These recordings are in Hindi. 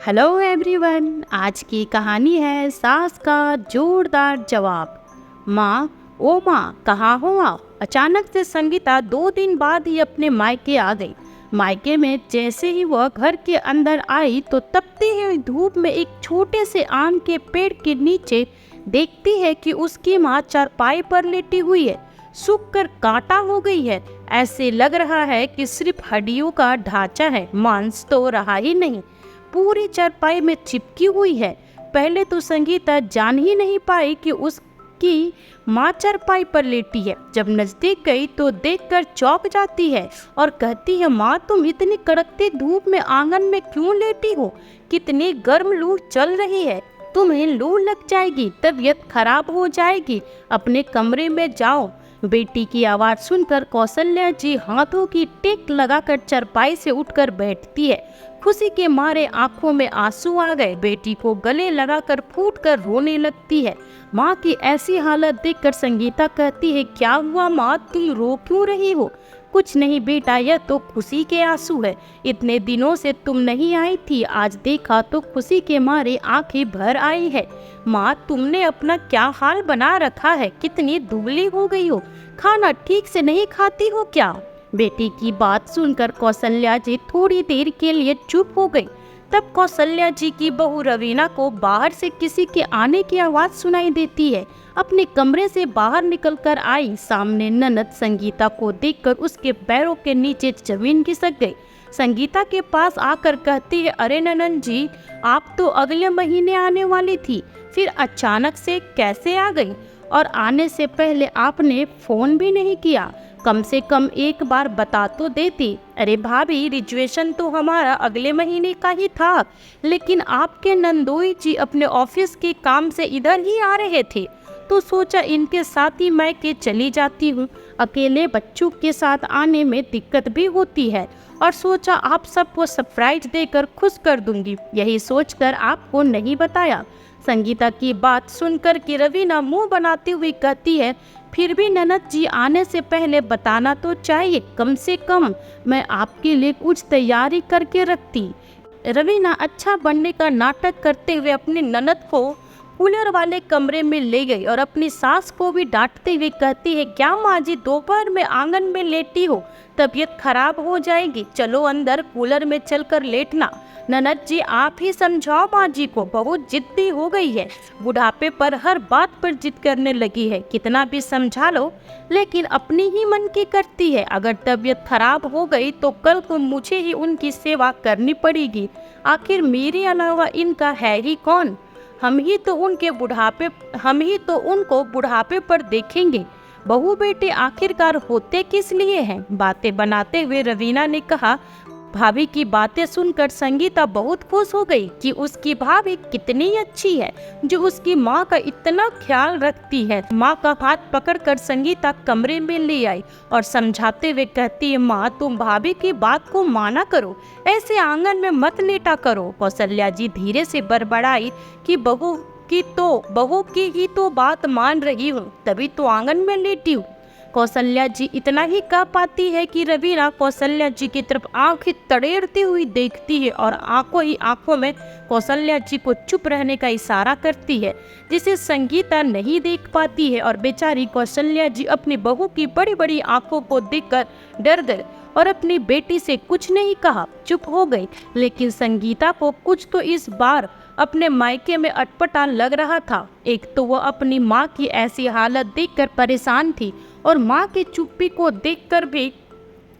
Hello everyone. आज की कहानी है सास का जोरदार जवाब। माँ, ओ माँ, कहाँ हो आप? अचानक से संगीता 2 दिन बाद ही अपने मायके आ गई। मायके में जैसे ही वह घर के अंदर आई तो तपती हुई धूप में एक छोटे से आम के पेड़ के नीचे देखती है कि उसकी माँ चारपाई पर लेटी हुई है, सूख कर कांटा हो गई है। ऐसे लग रहा है कि सिर्फ हड्डियों का ढांचा है, मांस तो रहा ही नहीं। पूरी चारपाई में चिपकी हुई है। पहले तो संगीता जान ही नहीं पाई कि उसकी माँ चारपाई पर लेटी है। जब नजदीक गई तो देखकर चौंक जाती है और कहती है, माँ, तुम इतनी कड़कती धूप में आंगन में क्यों लेटी हो? कितनी गर्म लू चल रही है, तुम्हें लू लग जाएगी, तबीयत खराब हो जाएगी, अपने कमरे में जाओ। बेटी की आवाज़ सुनकर कौशल्या जी हाथों की टेक लगाकर चारपाई से उठकर बैठती है। खुशी के मारे आंखों में आंसू आ गए। बेटी को गले लगाकर फूटकर रोने लगती है। माँ की ऐसी हालत देखकर संगीता कहती है, क्या हुआ माँ, तुम रो क्यों रही हो? कुछ नहीं बेटा, यह तो खुशी के आंसू है। इतने दिनों से तुम नहीं आई थी, आज देखा तो खुशी के मारे आंखें भर आई है। माँ, तुमने अपना क्या हाल बना रखा है? कितनी दुबली हो गई हो, खाना ठीक से नहीं खाती हो क्या? बेटी की बात सुनकर कौशल्या जी थोड़ी देर के लिए चुप हो गई। तब कौशल्या जी की बहू रवीना को बाहर से किसी के आने की आवाज सुनाई देती है। अपने कमरे से बाहर निकलकर आई। सामने ननद संगीता को देखकर उसके पैरों के नीचे जमीन खिसक गई। संगीता के पास आकर कहती है, अरे ननद जी, आप तो अगले महीने आने वाली थी, फिर अचानक से कैसे आ गई? और आने से पहले आपने फोन भी नहीं किया, कम से कम एक बार बता तो देती। अरे भाभी, रिजर्वेशन तो हमारा अगले महीने का ही था, लेकिन आपके नंदोई जी अपने ऑफिस के काम से इधर ही आ रहे थे, तो सोचा इनके साथ ही मैं के चली जाती हूँ। अकेले बच्चों के साथ आने में दिक्कत भी होती है, और सोचा आप सबको सरप्राइज देकर खुश कर दूंगी, यही सोचकर आपको नहीं बताया। संगीता की बात सुनकर कि रवीना मुंह बनाती हुई कहती है, फिर भी ननद जी, आने से पहले बताना तो चाहिए, कम से कम मैं आपके लिए कुछ तैयारी करके रखती। रवीना अच्छा बनने का नाटक करते हुए अपनी ननद को कूलर वाले कमरे में ले गई और अपनी सास को भी डांटते हुए कहती है, क्या माँ जी, दोपहर में आंगन में लेटी हो, तबीयत खराब हो जाएगी, चलो अंदर कूलर में चलकर लेटना। ननद जी, आप ही समझाओ माँ जी को, बहुत जिद्दी हो गई है, बुढ़ापे पर हर बात पर जिद करने लगी है, कितना भी समझा लो लेकिन अपनी ही मन की करती है। अगर तबीयत खराब हो गई तो कल को मुझे ही उनकी सेवा करनी पड़ेगी। आखिर मेरे अलावा इनका है ही कौन? हम ही तो उनको बुढ़ापे पर देखेंगे। बहू बेटे आखिरकार होते किस लिए हैं? बातें बनाते हुए रवीना ने कहा। भाभी की बातें सुनकर संगीता बहुत खुश हो गई कि उसकी भाभी कितनी अच्छी है, जो उसकी माँ का इतना ख्याल रखती है। माँ का हाथ पकड़कर संगीता कमरे में ले आई और समझाते हुए कहती है, माँ, तुम भाभी की बात को माना करो, ऐसे आंगन में मत लेटा करो। कौशल्या जी धीरे से बड़बड़ाई कि बहू की ही तो बात मान रही हूँ, तभी तो आंगन में लेटी हूँ। कौशल्या जी इतना ही कह पाती है कि रवीना कौशल्या जी की तरफ आंखें तड़ेरती हुई देखती है और आंखों ही आंखों में कौशल्या जी को चुप रहने का इशारा करती है, जिसे संगीता नहीं देख पाती है। और बेचारी कौशल्या जी अपनी बहू की बड़ी बड़ी आंखों को देखकर डर गई और अपनी बेटी से कुछ नहीं कहा, चुप हो गई। लेकिन संगीता को कुछ तो इस बार अपने मायके में अटपटा लग रहा था। एक तो वह अपनी माँ की ऐसी हालत देखकर परेशान थी और माँ की चुप्पी को देखकर भी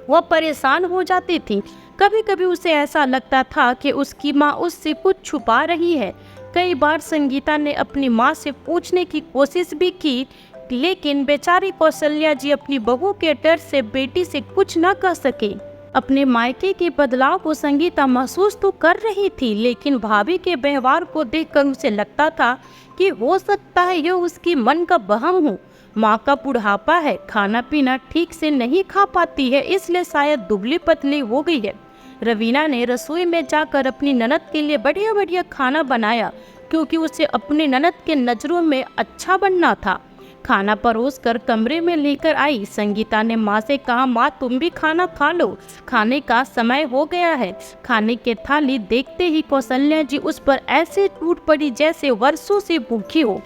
वह परेशान हो जाती थी। कभी कभी उसे ऐसा लगता था कि उसकी माँ उससे कुछ छुपा रही है। कई बार संगीता ने अपनी माँ से पूछने की कोशिश भी की, लेकिन बेचारी कौशल्या जी अपनी बहू के डर से बेटी से कुछ न कह सके। अपने मायके के बदलाव को संगीता महसूस तो कर रही थी, लेकिन भाभी के व्यवहार को देखकर उसे लगता था कि हो सकता है यह उसकी मन का वहम हो। माँ का बुढ़ापा है, खाना पीना ठीक से नहीं खा पाती है, इसलिए शायद दुबली पतली हो गई है। रवीना ने रसोई में जाकर अपनी ननद के लिए बढ़िया बढ़िया खाना बनाया, क्योंकि उसे अपनी ननद के नज़रों में अच्छा बनना था। खाना परोस कर कमरे में लेकर आई। संगीता ने माँ से कहा, माँ तुम भी खाना खा लो, खाने का समय हो गया है। खाने के थाली देखते ही कौशल्या जी उस पर ऐसे टूट पड़ी जैसे वर्षों से भूखी हो।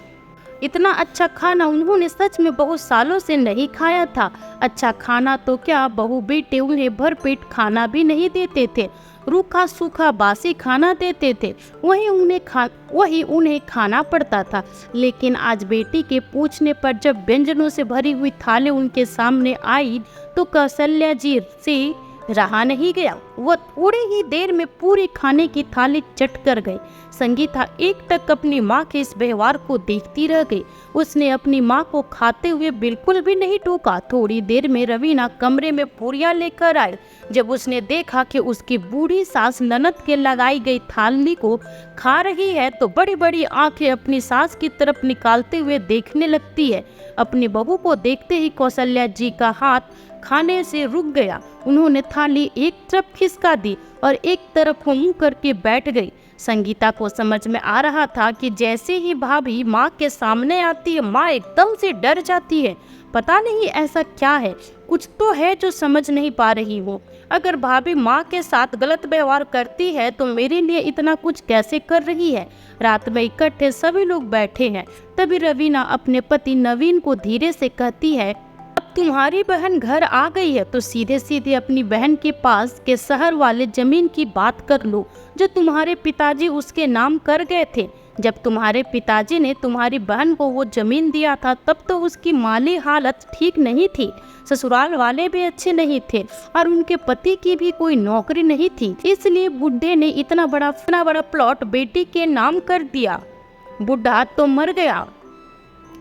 इतना अच्छा खाना उन्होंने सच में बहुत सालों से नहीं खाया था। अच्छा खाना तो क्या, बहू बेटे उन्हें भरपेट खाना भी नहीं देते थे, रूखा सूखा बासी खाना देते थे, वही उन्हें खाना पड़ता था। लेकिन आज बेटी के पूछने पर जब व्यंजनों से भरी हुई थाली उनके सामने आई तो कौशल्या जी से रहा नहीं गया। वो थोड़ी ही देर में पूरी खाने की थाली चट कर गई। संगीता एक टक अपनी माँ के इस व्यवहार को देखती रह गई। उसने अपनी माँ को खाते हुए बिल्कुल भी नहीं टोका। थोड़ी देर में रवीना कमरे में पूरियां लेकर आए। जब उसने देखा कि उसकी बूढ़ी सास ननद के लगाई गई थाली को खा रही है तो बड़ी बड़ी आंखें अपनी सास की तरफ निकालते हुए देखने लगती है। अपनी बहू को देखते ही कौशल्या जी का हाथ खाने से रुक गया। उन्होंने थाली एक तरफ खिसका दी और एक तरफ मुंह करके बैठ गई। संगीता को समझ में आ रहा था कि जैसे ही भाभी माँ के सामने आती है, माँ एकदम से डर जाती है। पता नहीं ऐसा क्या है, कुछ तो है जो समझ नहीं पा रही हूँ। अगर भाभी माँ के साथ गलत व्यवहार करती है तो मेरे लिए इतना कुछ कैसे कर रही है। रात में इकट्ठे सभी लोग बैठे हैं। तभी रवीना अपने पति नवीन को धीरे से कहती है, तुम्हारी बहन घर आ गई है तो सीधे सीधे अपनी बहन के पास के शहर वाले जमीन की बात कर लो जो तुम्हारे पिताजी उसके नाम कर गए थे। जब तुम्हारे पिताजी ने तुम्हारी बहन को वो जमीन दिया था तब तो उसकी माली हालत ठीक नहीं थी, ससुराल वाले भी अच्छे नहीं थे और उनके पति की भी कोई नौकरी नहीं थी। इसलिए बुढ़े ने इतना बड़ा प्लॉट बेटी के नाम कर दिया। बुढ़ा तो मर गया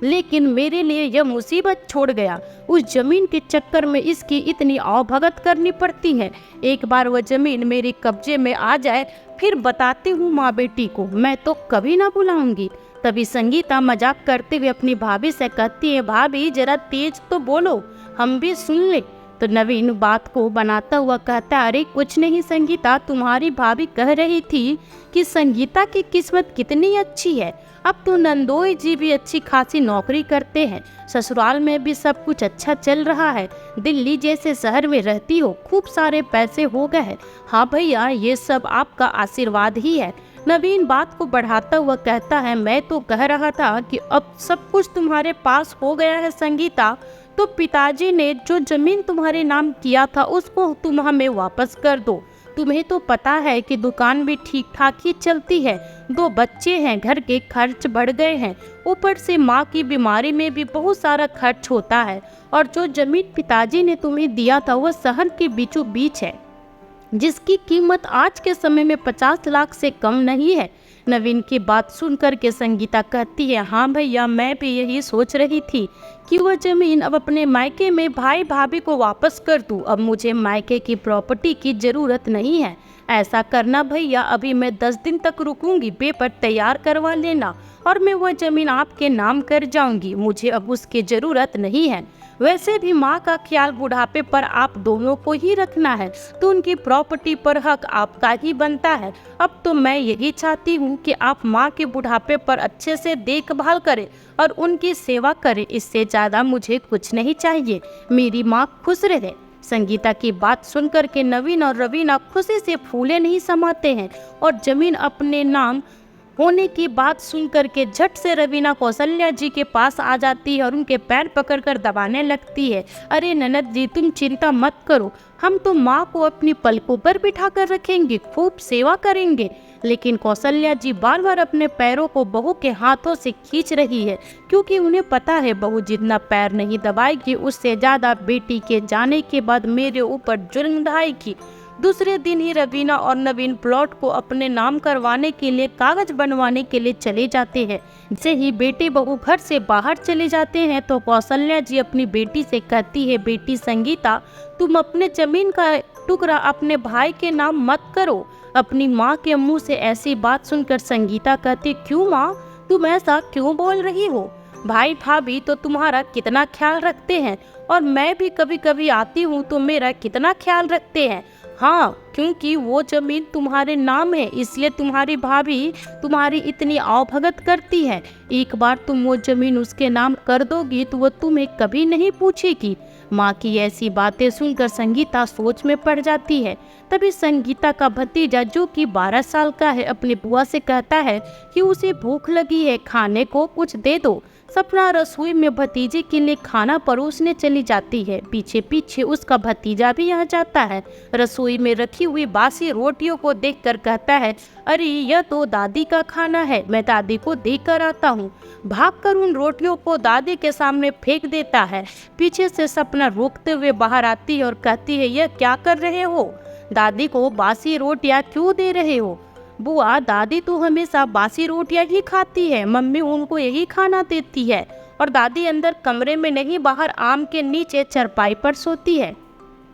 लेकिन मेरे लिए यह मुसीबत छोड़ गया। उस जमीन के चक्कर में इसकी इतनी आवभगत करनी पड़ती है। एक बार वह जमीन मेरे कब्जे में आ जाए फिर बताती हूँ माँ बेटी को, मैं तो कभी ना भुलाऊंगी। तभी संगीता मजाक करते हुए अपनी भाभी से कहती है, भाभी जरा तेज तो बोलो, हम भी सुन ले। तो नवीन बात को बनाता हुआ कहता है, अरे कुछ नहीं संगीता, तुम्हारी भाभी कह रही थी कि संगीता की किस्मत कितनी अच्छी है। अब तो नंदोई जी भी अच्छी खासी नौकरी करते हैं, ससुराल में भी सब कुछ अच्छा चल रहा है, दिल्ली जैसे शहर में रहती हो, खूब सारे पैसे हो गए हैं। हाँ भैया, ये सब आपका आशीर्वाद ही है। नवीन बात को बढ़ाता हुआ कहता है, मैं तो कह रहा था कि अब सब कुछ तुम्हारे पास हो गया है संगीता, तो पिताजी ने जो जमीन तुम्हारे नाम किया था उसको तुम हमें वापस कर दो। तुम्हें तो पता है कि दुकान भी ठीक ठाक ही चलती है, 2 बच्चे हैं, घर के खर्च बढ़ गए हैं, ऊपर से माँ की बीमारी में भी बहुत सारा खर्च होता है। और जो जमीन पिताजी ने तुम्हें दिया था वह शहर के बीचों बीच है, जिसकी कीमत आज के समय में 50 लाख से कम नहीं है। नवीन की बात सुनकर के संगीता कहती है, हाँ भैया, मैं भी यही सोच रही थी कि वह जमीन अब अपने मायके में भाई भाभी को वापस कर दूं। अब मुझे मायके की प्रॉपर्टी की ज़रूरत नहीं है। ऐसा करना भैया, अभी मैं 10 दिन तक रुकूंगी, पेपर तैयार करवा लेना और मैं वह ज़मीन आपके नाम कर जाऊंगी। मुझे अब उसकी ज़रूरत नहीं है। वैसे भी माँ का ख्याल बुढ़ापे पर आप दोनों को ही रखना है, तो उनकी प्रॉपर्टी पर हक आपका ही बनता है। अब तो मैं यही चाहती हूँ कि आप माँ के बुढ़ापे पर अच्छे से देखभाल करें और उनकी सेवा करें। इससे ज़्यादा मुझे कुछ नहीं चाहिए। मेरी माँ खुश रहे। संगीता की बात सुनकर के नवीन और रवीना खुशी से फूले नहीं समाते हैं और जमीन अपने नाम होने की बात सुनकर के झट से रवीना कौशल्या जी के पास आ जाती है और उनके पैर पकड़कर दबाने लगती है। अरे ननद जी, तुम चिंता मत करो, हम तो माँ को अपनी पलकों पर बिठा कर रखेंगे, खूब सेवा करेंगे। लेकिन कौशल्या जी बार बार अपने पैरों को बहू के हाथों से खींच रही है, क्योंकि उन्हें पता है बहू जितना पैर नहीं दबाएगी उससे ज़्यादा बेटी के जाने के बाद मेरे ऊपर जुल्म ढाएगी। दूसरे दिन ही रवीना और नवीन प्लॉट को अपने नाम करवाने के लिए कागज बनवाने के लिए चले जाते हैं। जैसे ही बेटे बहू घर से बाहर चले जाते हैं तो कौशल्या जी अपनी बेटी से कहती है, बेटी संगीता, तुम अपने जमीन का टुकड़ा अपने भाई के नाम मत करो। अपनी माँ के मुंह से ऐसी बात सुनकर संगीता कहती, क्यों माँ, तुम ऐसा क्यों बोल रही हो? भाई भाभी तो तुम्हारा कितना ख्याल रखते हैं और मैं भी कभी कभी आती हूँ तो मेरा कितना ख्याल रखते हैं। हाँ, क्योंकि वो जमीन तुम्हारे नाम है, इसलिए तुम्हारी भाभी तुम्हारी इतनी आवभगत करती है। एक बार तुम वो जमीन उसके नाम कर दोगी तो वो तुम्हें कभी नहीं पूछेगी। माँ की ऐसी बातें सुनकर संगीता सोच में पड़ जाती है। तभी संगीता का भतीजा जो कि 12 साल का है अपनी बुआ से कहता है कि उसे भूख लगी है, खाने को कुछ दे दो। सपना रसोई में भतीजे के लिए खाना परोसने चली जाती है। पीछे पीछे उसका भतीजा भी आ जाता है। रसोई में रखी हुई बासी रोटियों को देखकर कहता है, अरे यह तो दादी का खाना है, मैं दादी को देकर आता हूँ। भागकर उन रोटियों को दादी के सामने फेंक देता है। पीछे से सपना रोकते हुए बाहर आती है और कहती है, यह क्या कर रहे हो? दादी को बासी रोटियां क्यों दे रहे हो? बुआ, दादी तो हमेशा बासी रोटियां ही खाती है, मम्मी उनको यही खाना देती है। और दादी अंदर कमरे में नहीं, बाहर आम के नीचे चरपाई पर सोती है।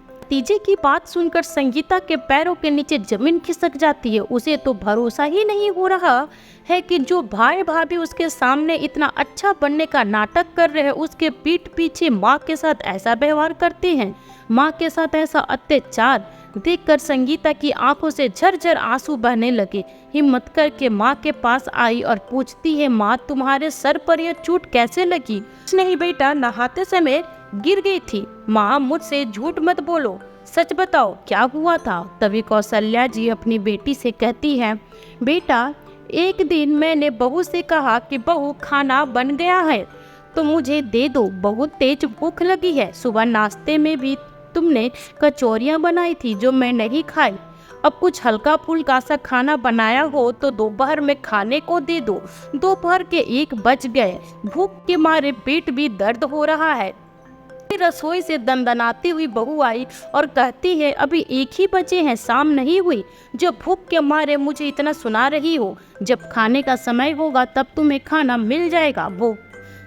भतीजे की बात सुनकर संगीता के पैरों के नीचे जमीन खिसक जाती है। उसे तो भरोसा ही नहीं हो रहा है कि जो भाई भाभी उसके सामने इतना अच्छा बनने का नाटक कर रहे हैं, उसके पीठ पीछे माँ के साथ ऐसा व्यवहार करते हैं। माँ के साथ ऐसा अत्याचार देखकर संगीता की आंखों से झरझर आंसू बहने लगे। हिम्मत करके माँ के पास आई और पूछती है, माँ तुम्हारे सर पर यह चोट कैसे लगी? कुछ नहीं बेटा, नहाते समय गिर गई थी। माँ मुझसे झूठ मत बोलो, सच बताओ क्या हुआ था? तभी कौशल्या जी अपनी बेटी से कहती है, बेटा एक दिन मैंने बहू से कहा कि बहू खाना बन गया है तो मुझे दे दो, बहुत तेज भूख लगी है। सुबह नाश्ते में भी तुमने कचौरियाँ बनाई थी जो मैं नहीं खाई। अब कुछ हल्का फुल्का सा खाना बनाया हो तो दोपहर में खाने को दे दो। दोपहर के 1 बज गए, भूख के मारे पेट भी दर्द हो रहा है। रसोई से दंदनाती हुई बहू आई और कहती है, अभी 1 ही बजे हैं, शाम नहीं हुई जो भूख के मारे मुझे इतना सुना रही हो। जब खाने का समय होगा तब तुम्हें खाना मिल जाएगा। वो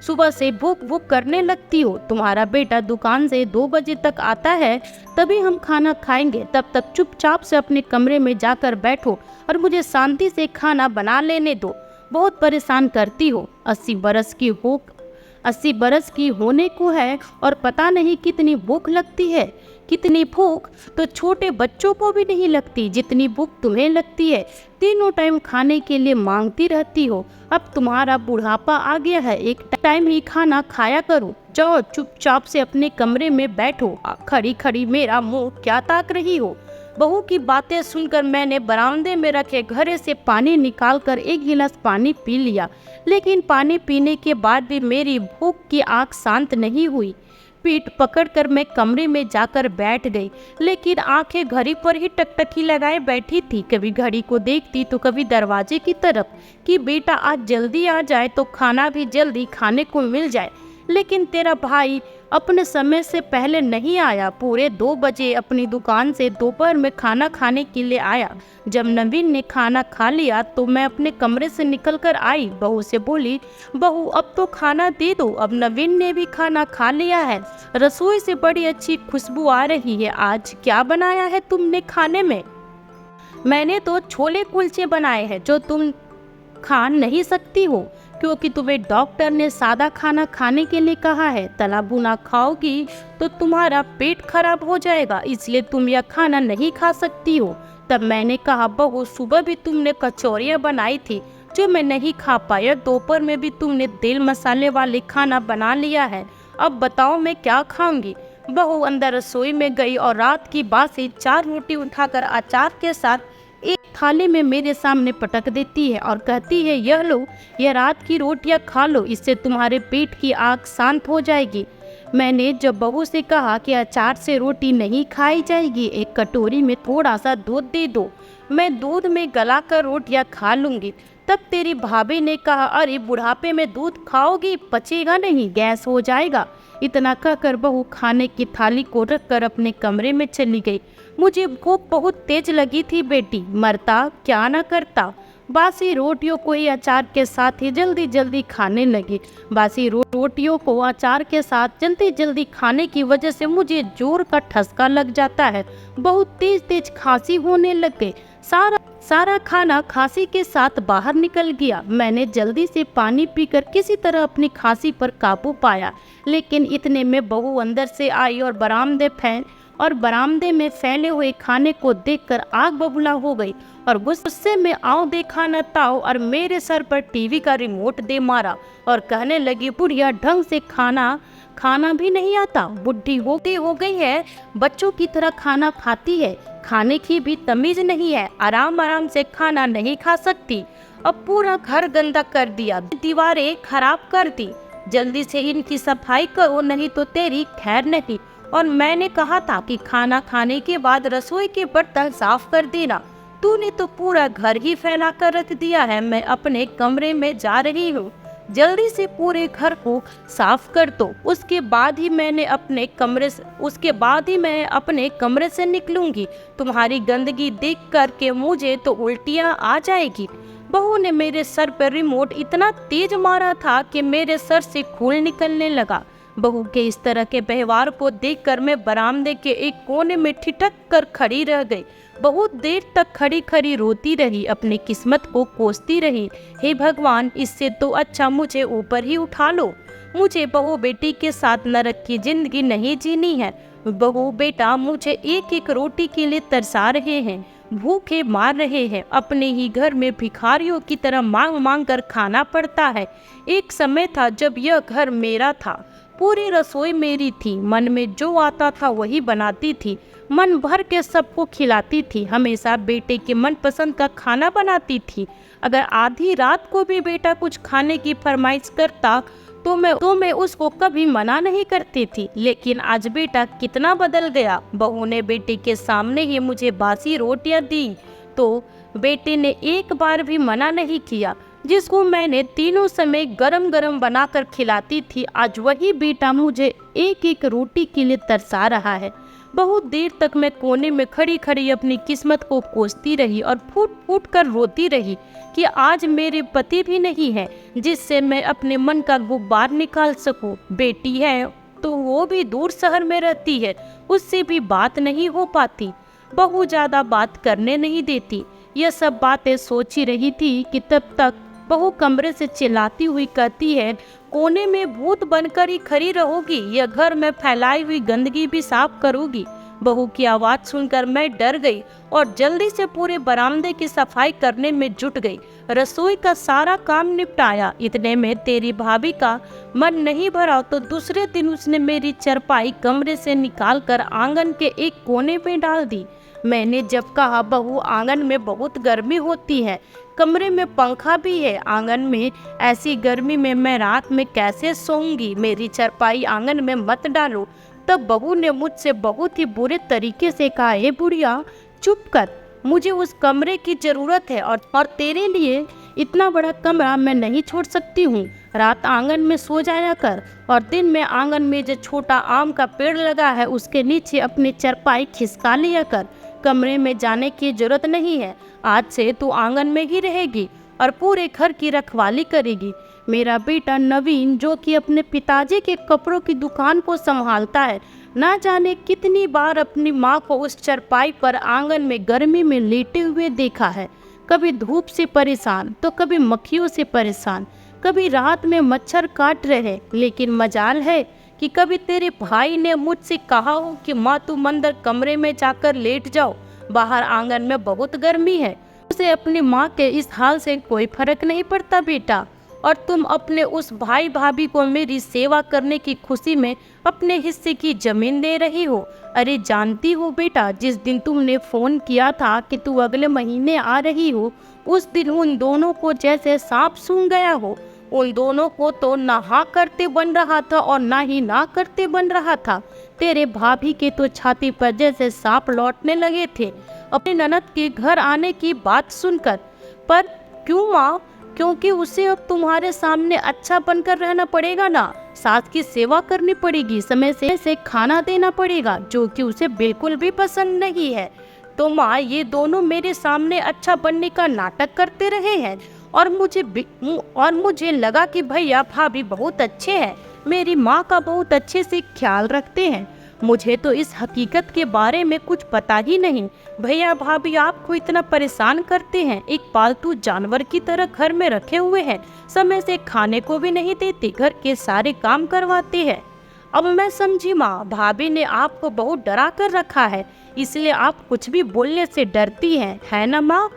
सुबह से भूख भूख करने लगती हो। तुम्हारा बेटा दुकान से 2 बजे तक आता है, तभी हम खाना खाएंगे। तब तक चुपचाप से अपने कमरे में जाकर बैठो और मुझे शांति से खाना बना लेने दो। बहुत परेशान करती हो। 80 बरस की होने को है और पता नहीं कितनी भूख लगती है। कितनी भूख तो छोटे बच्चों को भी नहीं लगती जितनी भूख तुम्हें लगती है। तीनों टाइम खाने के लिए मांगती रहती हो। अब तुम्हारा बुढ़ापा आ गया है, एक टाइम ही खाना खाया करो। जाओ चुपचाप से अपने कमरे में बैठो। खड़ी खड़ी मेरा मुंह क्या ताक रही हो? बहू की बातें सुनकर मैंने बरामदे में रखे घड़े से पानी निकालकर 1 गिलास पानी पी लिया, लेकिन पानी पीने के बाद भी मेरी भूख की आग शांत नहीं हुई। पीठ पकड़कर मैं कमरे में जाकर बैठ गई, लेकिन आंखें घड़ी पर ही टकटकी लगाए बैठी थी। कभी घड़ी को देखती तो कभी दरवाजे की तरफ कि बेटा आज जल्दी आ जाए तो खाना भी जल्दी खाने को मिल जाए। लेकिन तेरा भाई अपने समय से पहले नहीं आया। पूरे 2 बजे अपनी दुकान से दोपहर में खाना खाने के लिए आया। जब नवीन ने खाना खा लिया तो मैं अपने कमरे से निकलकर आई। बहू से बोली, बहू अब तो खाना दे दो। अब नवीन ने भी खाना खा लिया है। रसोई से बड़ी अच्छी खुशबू आ रही है। आज क्या बनाया है तुमने खाने में? मैंने तो छोले कुलचे बनाए हैं जो तुम खा नहीं सकती हो, क्योंकि तुम्हें डॉक्टर ने सादा खाना खाने के लिए कहा है। तला भुना खाओगी तो तुम्हारा पेट खराब हो जाएगा, इसलिए तुम यह खाना नहीं खा सकती हो। तब मैंने कहा, बहू सुबह भी तुमने कचौरियाँ बनाई थी जो मैं नहीं खा पाया। दोपहर में भी तुमने तेल मसाले वाले खाना बना लिया है। अब बताओ मैं क्या खाऊंगी? बहू अंदर रसोई में गई और रात की बासी 4 रोटी उठाकर अचार के साथ एक थाली में मेरे सामने पटक देती है और कहती है, यह लो, यह रात की रोटियां खा लो, इससे तुम्हारे पेट की आग शांत हो जाएगी। मैंने जब बहू से कहा कि अचार से रोटी नहीं खाई जाएगी, एक कटोरी में थोड़ा सा दूध दे दो, मैं दूध में गलाकर रोटियां खा लूँगी। तब तेरी भाभी ने कहा, अरे बुढ़ापे में दूध खाओगी, पचेगा नहीं, गैस हो जाएगा। इतना कहकर बहू खाने की थाली को रखकर अपने कमरे में चली गई। मुझे भूख बहुत तेज लगी थी बेटी, मरता क्या न करता। बासी रोटियों को ही अचार के साथ ही जल्दी जल्दी खाने लगी। बासी रोटियों को अचार के साथ जल्दी जल्दी खाने की वजह से मुझे जोर का ठसका लग जाता है। बहुत तेज तेज खांसी होने लग गई। सारा खाना खांसी के साथ बाहर निकल गया। मैंने जल्दी से पानी पीकर किसी तरह अपनी खांसी पर काबू पाया, लेकिन इतने में बहू अंदर से आई और बरामदे और बरामदे में फैले हुए खाने को देखकर आग बबूला हो गई और गुस्से में आओ देखा न ताओ और मेरे सर पर टीवी का रिमोट दे मारा और कहने लगी, बुढ़िया ढंग से खाना भी नहीं आता, बुढ़ी हो गई है, बच्चों की तरह खाना खाती है, खाने की भी तमीज नहीं है, आराम आराम से खाना नहीं खा सकती, अब पूरा घर गंदा कर दिया, दीवारें खराब कर दी, जल्दी से इनकी सफाई करो नहीं तो तेरी खैर नहीं। और मैंने कहा था कि खाना खाने के बाद रसोई के बर्तन साफ कर देना, तूने तो पूरा घर ही फैला कर रख दिया है। मैं अपने कमरे में जा रही हूँ, जल्दी से पूरे घर को साफ कर दो, उसके बाद ही मैं अपने कमरे से निकलूंगी। तुम्हारी गंदगी देख कर के मुझे तो उल्टियाँ आ जाएगी। बहू ने मेरे सर पर रिमोट इतना तेज मारा था कि मेरे सर से खून निकलने लगा। बहू के इस तरह के व्यवहार को देखकर मैं बरामदे के एक कोने में ठिठक कर खड़ी रह गई। बहुत देर तक खड़ी खड़ी रोती रही, अपनी किस्मत को कोसती रही। हे भगवान, इससे तो अच्छा मुझे ऊपर ही उठा लो। मुझे बहू बेटी के साथ नरक की जिंदगी नहीं जीनी है। बहू बेटा मुझे एक एक रोटी के लिए तरसा रहे हैं, भूखे मार रहे हैं, अपने ही घर में भिखारियों की तरह मांग मांग कर खाना पड़ता है। एक समय था जब यह घर मेरा था, पूरी रसोई मेरी थी, मन में जो आता था वही बनाती थी, मन भर के सबको खिलाती थी, हमेशा बेटे के मनपसंद का खाना बनाती थी। अगर आधी रात को भी बेटा कुछ खाने की फरमाइश करता तो मैं उसको कभी मना नहीं करती थी। लेकिन आज बेटा कितना बदल गया। बहू ने बेटे के सामने ही मुझे बासी रोटियां दी तो बेटे ने एक बार भी मना नहीं किया। जिसको मैंने तीनों समय गरम गरम बनाकर खिलाती थी, आज वही बेटा मुझे एक एक रोटी के लिए तरसा रहा है। बहुत देर तक मैं कोने में खड़ी खड़ी अपनी किस्मत को कोसती रही और फूट फूट कर रोती रही कि आज मेरे पति भी नहीं है जिससे मैं अपने मन का गुब्बार निकाल सकूं। बेटी है तो वो भी दूर शहर में रहती है, उससे भी बात नहीं हो पाती, बहू ज्यादा बात करने नहीं देती। यह सब बातें सोच ही रही थी कि तब तक बहू कमरे से चिल्लाती हुई कहती है, कोने में भूत बनकर ही खड़ी रहोगी, यह घर में फैलाई हुई गंदगी भी साफ करोगी। बहू की आवाज सुनकर मैं डर गई और जल्दी से पूरे बरामदे की सफाई करने में जुट गई। रसोई का सारा काम निपटाया। इतने में तेरी भाभी का मन नहीं भरा तो दूसरे दिन उसने मेरी चारपाई कमरे से निकालकर आंगन के एक कोने में डाल दी। मैंने जब कहा, बहू आंगन में बहुत गर्मी होती है, कमरे में पंखा भी है, आंगन में ऐसी गर्मी में मैं रात में कैसे सोऊंगी, मेरी चारपाई आंगन में मत डालो। तब बहू ने मुझसे बहुत ही बुरे तरीके से कहा, ए बुढ़िया चुप कर, मुझे उस कमरे की जरूरत है और तेरे लिए इतना बड़ा कमरा मैं नहीं छोड़ सकती हूँ। रात आंगन में सो जाया कर और दिन में आंगन में जो छोटा आम का पेड़ लगा है उसके नीचे अपनी चारपाई खिसका लिया कर। कमरे में जाने की जरूरत नहीं है, आज से तू आंगन में ही रहेगी और पूरे घर की रखवाली करेगी। मेरा बेटा नवीन जो कि अपने पिताजी के कपड़ों की दुकान को संभालता है, ना जाने कितनी बार अपनी माँ को उस चारपाई पर आंगन में गर्मी में लेटे हुए देखा है। कभी धूप से परेशान तो कभी मक्खियों से परेशान, कभी रात में मच्छर काट रहे। लेकिन मजाल है कि कभी तेरे भाई ने मुझसे कहा हो कि माँ तुम अंदर कमरे में जाकर लेट जाओ, बाहर आंगन में बहुत गर्मी है। उसे अपनी माँ के इस हाल से कोई फर्क नहीं पड़ता बेटा, और तुम अपने उस भाई भाभी को मेरी सेवा करने की खुशी में अपने हिस्से की जमीन दे रही हो। अरे जानती हो बेटा, जिस दिन तुमने फोन किया था कि तू अगले महीने आ रही हो, उस दिन उन दोनों को जैसे सांप सूंघ गया हो। उन दोनों को तो ना हाँ करते बन रहा था और ना ही ना करते बन रहा था। तेरे भाभी के तो छाती पर जैसे सांप लौटने लगे थे अपने ननद के घर आने की बात सुनकर। पर क्यों माँ? क्योंकि उसे अब तुम्हारे सामने अच्छा बनकर रहना पड़ेगा ना, सास की सेवा करनी पड़ेगी, समय से खाना देना पड़ेगा, जो कि उसे बिल्कुल भी पसंद नहीं है। तो माँ ये दोनों मेरे सामने अच्छा बनने का नाटक करते रहे हैं और मुझे लगा कि भैया भाभी बहुत अच्छे हैं, मेरी माँ का बहुत अच्छे से ख्याल रखते हैं। मुझे तो इस हकीकत के बारे में कुछ पता ही नहीं। भैया भाभी आपको इतना परेशान करते हैं, एक पालतू जानवर की तरह घर में रखे हुए हैं, समय से खाने को भी नहीं देते, घर के सारे काम करवाते हैं। अब मैं समझी माँ, भाभी ने आपको बहुत डरा कर रखा है, इसलिए आप कुछ भी बोलने से डरती हैं, है ना माँ?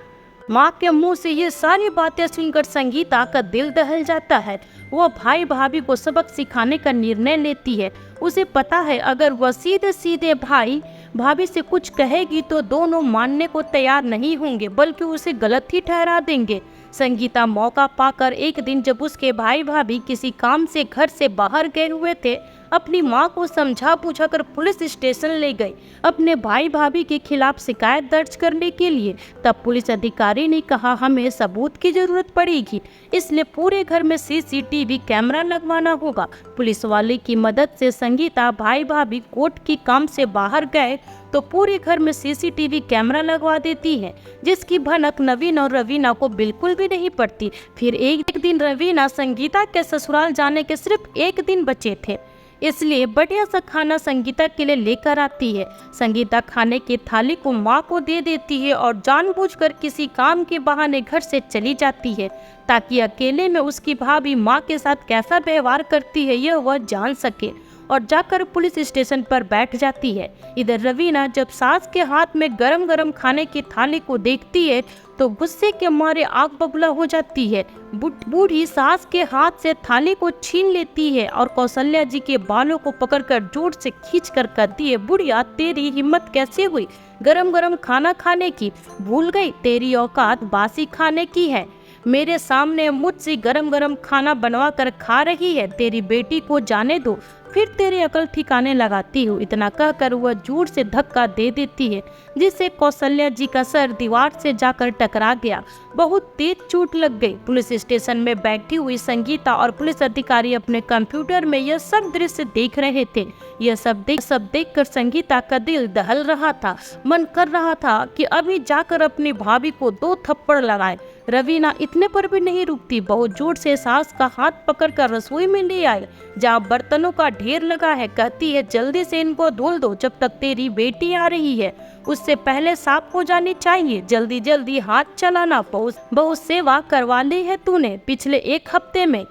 माँ के मुंह से ये सारी बातें सुनकर संगीता का दिल दहल जाता है। वह भाई भाभी को सबक सिखाने का निर्णय लेती है। उसे पता है अगर वह सीधे सीधे भाई भाभी से कुछ कहेगी तो दोनों मानने को तैयार नहीं होंगे, बल्कि उसे गलत ही ठहरा देंगे। संगीता मौका पाकर एक दिन जब उसके भाई भाभी किसी काम से घर से बाहर गए हुए थे, अपनी माँ को समझा बुझा कर पुलिस स्टेशन ले गई अपने भाई भाभी के खिलाफ शिकायत दर्ज करने के लिए। तब पुलिस अधिकारी ने कहा हमें सबूत की जरूरत पड़ेगी, इसलिए पूरे घर में सीसीटीवी कैमरा लगवाना होगा। पुलिस वाले की मदद से संगीता भाई भाभी कोर्ट की काम से बाहर गए तो पूरे घर में सीसीटीवी कैमरा लगवा देती है, जिसकी भनक नवीन और रवीना को बिल्कुल भी नहीं पड़ती। फिर एक दिन रवीना संगीता के ससुराल जाने के सिर्फ एक दिन बचे थे, इसलिए बढ़िया सा खाना संगीता के लिए लेकर आती है। संगीता खाने की थाली को माँ को दे देती है और जानबूझकर किसी काम के बहाने घर से चली जाती है, ताकि अकेले में उसकी भाभी माँ के साथ कैसा व्यवहार करती है यह वह जान सके, और जाकर पुलिस स्टेशन पर बैठ जाती है। इधर रवीना जब सास के हाथ में गरम गरम खाने की थाली को देखती है तो गुस्से के मारे आग बबूला हो जाती है। बूढ़ी सास के हाथ से थाली को छीन लेती है और कौशल्या जी के बालों को पकड़कर जोर से खींचकर कहती है, बुढ़िया तेरी हिम्मत कैसे हुई गरम गरम खाना खाने की? भूल गई तेरी औकात बासी खाने की है? मेरे सामने मुझसे गरम गरम खाना बनवा कर खा रही है, तेरी बेटी को जाने दो, फिर तेरी अकल ठिकाने लगाती हूँ। इतना कहकर वह जोर से धक्का दे देती है, जिससे कौशल्या जी का सर दीवार से जाकर टकरा गया। बहुत तेज चोट लग गई। पुलिस स्टेशन में बैठी हुई संगीता और पुलिस अधिकारी अपने कंप्यूटर में यह सब दृश्य देख रहे थे। यह सब देखकर संगीता का दिल दहल रहा था। मन कर रहा था कि अभी जाकर अपनी भाभी को 2 थप्पड़ लगाए। रवीना इतने पर भी नहीं रुकती, बहुत जोर से सास का हाथ पकड़कर रसोई में ले आई, जहाँ बर्तनों का ढेर लगा है। कहती है, जल्दी से इनको धुल दो, जब तक तेरी बेटी आ रही है उससे पहले साफ हो जानी चाहिए। जल्दी जल्दी हाथ चलाना, बहुत सेवा करवा ली है तूने पिछले 1 हफ्ते में।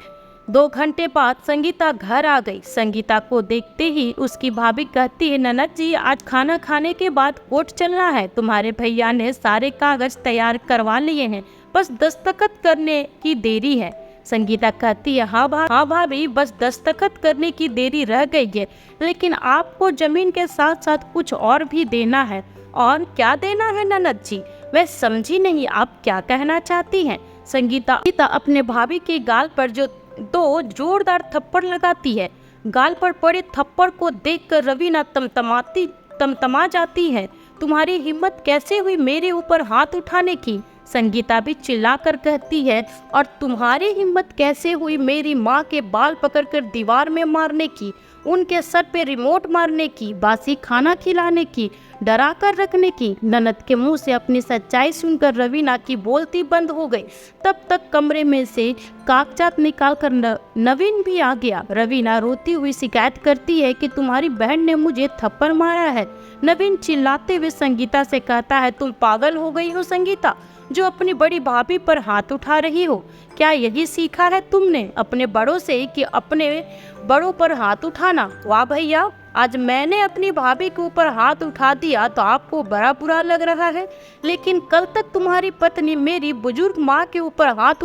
2 घंटे बाद संगीता घर आ गई। संगीता को देखते ही उसकी भाभी कहती है, ननद जी आज खाना खाने के बाद कोर्ट चलना है, तुम्हारे भैया ने सारे कागज तैयार करवा लिए हैं, बस दस्तखत करने की देरी है। संगीता कहती है, हाँ भाभी बस दस्तखत करने की देरी रह गई है, लेकिन आपको जमीन के साथ साथ कुछ और भी देना है। और क्या देना है ननद जी? मैं समझी नहीं, आप क्या कहना चाहती हैं? संगीता अपने भाभी के गाल पर जो 2 जोरदार थप्पड़ लगाती है। गाल पर पड़े थप्पड़ को देखकर रवीना तमतमा जाती है। तुम्हारी हिम्मत कैसे हुई मेरे ऊपर हाथ उठाने की? संगीता भी चिल्लाकर कहती है, और तुम्हारी हिम्मत कैसे हुई मेरी माँ के बाल पकड़कर दीवार में मारने की, उनके सर पे रिमोट मारने की, बासी खाना खिलाने की, डरा कर रखने की? ननद के मुंह से अपनी सच्चाई सुनकर रवीना की बोलती बंद हो गई। तब तक कमरे में से कागजात निकालकर नवीन भी आ गया। रवीना रोती हुई शिकायत करती है कि तुम्हारी बहन ने मुझे थप्पड़ मारा है। नवीन चिल्लाते हुए संगीता से कहता है, तुम पागल हो गई हो संगीता, जो अपनी बड़ी भाभी पर हाथ उठा रही हो? क्या यही सीखा है तुमने अपने बड़ों से कि अपने बड़ों पर हाथ उठाना? वाह भैया, आज मैंने अपनी भाभी के ऊपर हाथ उठा दिया तो आपको बड़ा बुरा लग रहा है, लेकिन कल तक तुम्हारी पत्नी मेरी बुजुर्ग माँ के ऊपर हाथ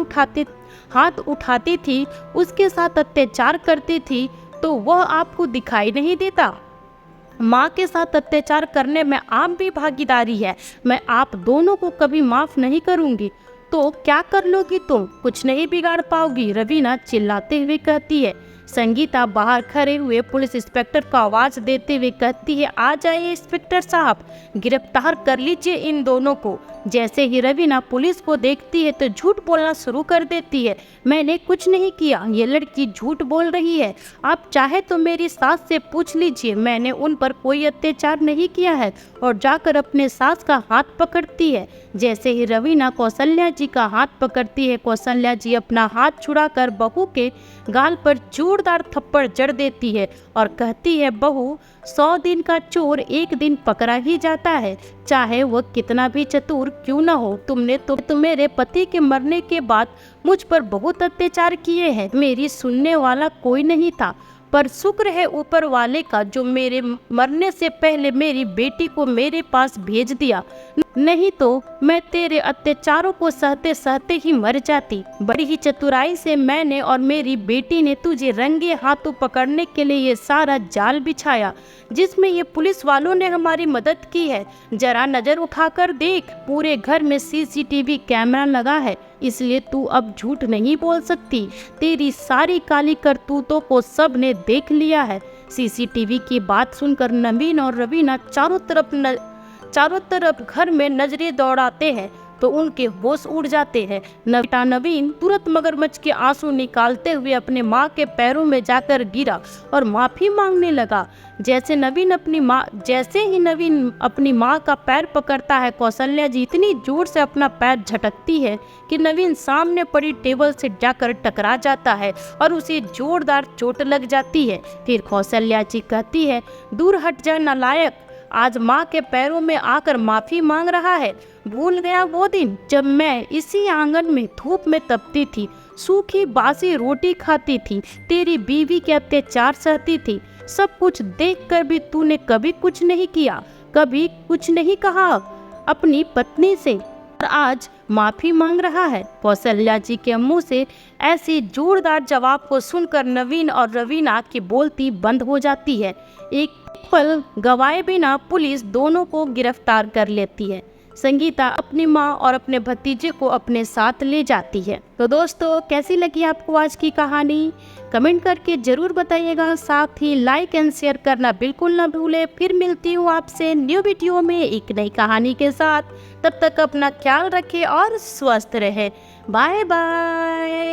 उठाती थी, उसके साथ अत्याचार करती थी, तो वह आपको दिखाई नहीं देता? माँ के साथ अत्याचार करने में आप भी भागीदारी है। मैं आप दोनों को कभी माफ नहीं करूँगी। तो क्या कर लोगी तुम? कुछ नहीं बिगाड़ पाओगी, रवीना चिल्लाते हुए कहती है। संगीता बाहर खड़े हुए पुलिस इंस्पेक्टर को आवाज देते हुए कहती है, आ जाइए इंस्पेक्टर साहब, गिरफ्तार कर लीजिए इन दोनों को। जैसे ही रवीना पुलिस को देखती है तो झूठ बोलना शुरू कर देती है। मैंने कुछ नहीं किया, ये लड़की झूठ बोल रही है। आप चाहे तो मेरी सास से पूछ लीजिए, मैंने उन पर कोई अत्याचार नहीं किया है। और जाकर अपने सास का हाथ पकड़ती है। जैसे ही रवीना कौशल्या जी का हाथ पकड़ती है, कौशल्या जी अपना हाथ छुड़ाकर बहू के गाल पर जोरदार थप्पड़ जड़ देती है और कहती है, बहू 100 दिन का चोर एक दिन पकड़ा ही जाता है, चाहे वह कितना भी चतुर क्यों न हो। तुमने तो मेरे पति के मरने के बाद मुझ पर बहुत अत्याचार किए हैं, मेरी सुनने वाला कोई नहीं था। पर शुक्र है ऊपर वाले का जो मेरे मरने से पहले मेरी बेटी को मेरे पास भेज दिया, नहीं तो मैं तेरे अत्याचारों को सहते सहते ही मर जाती। बड़ी ही चतुराई से मैंने और मेरी बेटी ने तुझे रंगे हाथों पकड़ने के लिए ये सारा जाल बिछाया, जिसमें ये पुलिस वालों ने हमारी मदद की है। जरा नजर उठाकर देख, पूरे घर में सीसीटीवी कैमरा लगा है, इसलिए तू अब झूठ नहीं बोल सकती। तेरी सारी काली करतूतों को सब ने देख लिया है। सीसीटीवी की बात सुनकर नवीन और रवीना चारों तरफ घर में नजरें दौड़ाते हैं तो उनके होश उड़ जाते हैं। नवीन तुरंत मगरमच्छ के आंसू निकालते हुए अपने माँ के पैरों में जाकर गिरा और माफी मांगने लगा। जैसे ही नवीन अपनी माँ का पैर पकड़ता है, कौशल्या जी इतनी जोर से अपना पैर झटकती है कि नवीन सामने पड़ी टेबल से जाकर टकरा जाता है और उसे जोरदार चोट लग जाती है। फिर कौशल्या जी कहती है, दूर हट जा नालायक, आज माँ के पैरों में आकर माफी मांग रहा है। भूल गया वो दिन जब मैं इसी आंगन में धूप में तपती थी, सूखी बासी रोटी खाती थी, तेरी बीवी के अत्याचार सहती थी। सब कुछ देखकर भी तूने कभी कुछ नहीं किया, कभी कुछ नहीं कहा अपनी पत्नी से, और आज माफी मांग रहा है। कौशल्या जी के मुंह से ऐसी जोरदार जवाब को सुनकर नवीन और रवीना की बोलती बंद हो जाती है। एक पल गवाए बिना पुलिस दोनों को गिरफ्तार कर लेती है। संगीता अपनी माँ और अपने भतीजे को अपने साथ ले जाती है। तो दोस्तों, कैसी लगी आपको आज की कहानी? कमेंट करके जरूर बताइएगा, साथ ही लाइक एंड शेयर करना बिल्कुल ना भूले। फिर मिलती हूँ आपसे न्यू वीडियो में एक नई कहानी के साथ। तब तक अपना ख्याल रखें और स्वस्थ रहें। Bye bye.